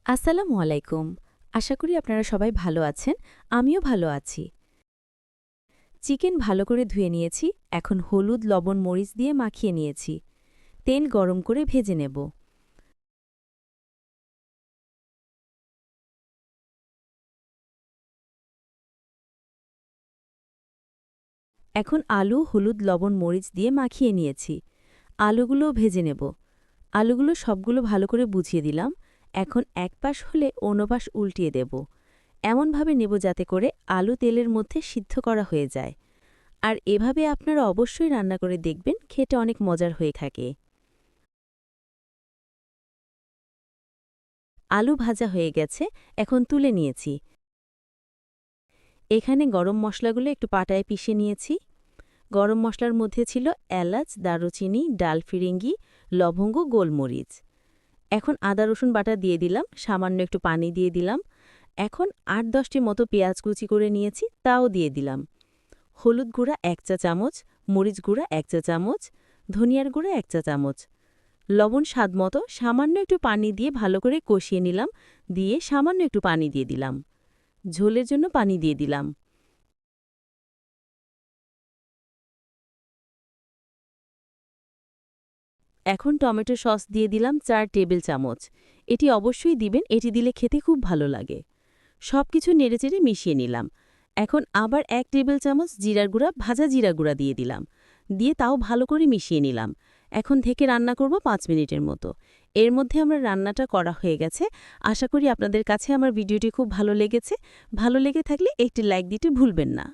আসসালামু আলাইকুম। আশা করি আপনারা সবাই ভালো আছেন। আমিও ভালো আছি। চিকেন ভালো করে ধুয়ে নিয়েছি। এখন হলুদ, লবণ, মরিচ দিয়ে মাখিয়ে নিয়েছি। তেল গরম করে ভেজে নেব। এখন আলু, হলুদ, লবণ, মরিচ দিয়ে মাখিয়ে নিয়েছি। আলুগুলোও ভেজে নেব। আলুগুলো সবগুলো ভালো করে বুঝিয়ে দিলাম। এখন এক পাশ হলে অন্য পাশ উল্টিয়ে দেব। এমনভাবে নেব যাতে করে আলু তেলের মধ্যে সিদ্ধ করা হয়ে যায়। আর এভাবে আপনারা অবশ্যই রান্না করে দেখবেন, খেতে অনেক মজার হয়ে থাকে। আলু ভাজা হয়ে গেছে, এখন তুলে নিয়েছি। এখানে গরম মশলাগুলো একটু পাটায় পিষে নিয়েছি। গরম মশলার মধ্যে ছিল এলাচ, দারুচিনি, ডালফিরিঙ্গি, লবঙ্গ, গোলমরিচ। এখন আদা রসুন বাটা দিয়ে দিলাম, সামান্য একটু পানি দিয়ে দিলাম। এখন ৮-১০টি মতো পেঁয়াজ কুচি করে নিয়েছি, তাও দিয়ে দিলাম। হলুদ গুঁড়া ১ চা চামচ, মরিচ গুঁড়া ১ চা চামচ, ধনিয়ার গুঁড়া ১ চা চামচ, লবণ স্বাদমতো সামান্য একটু পানি দিয়ে ভালো করে কষিয়ে নিলাম। দিয়ে সামান্য একটু পানি দিয়ে দিলাম। ঝোলের জন্য পানি দিয়ে দিলাম। এখন টমেটো সস দিয়ে দিলাম ৪ টেবিল চামচ। এটি অবশ্যই দিবেন, এটি দিলে খেতে খুব ভালো লাগে। সবকিছু নেড়েচেড়ে মিশিয়ে নিলাম। এখন আবার ১ টেবিল চামচ জিরার গুঁড়া, ভাজা জিরা গুঁড়া দিয়ে দিলাম। দিয়ে তাও ভালো করে মিশিয়ে নিলাম। এখন থেকে রান্না করব ৫ মিনিটের মতো। এর মধ্যে আমার রান্নাটা করা হয়ে গেছে। আশা করি আপনাদের কাছে আমার ভিডিওটি খুব ভালো লেগেছে। ভালো লেগে থাকলে একটি লাইক দিতে ভুলবেন না।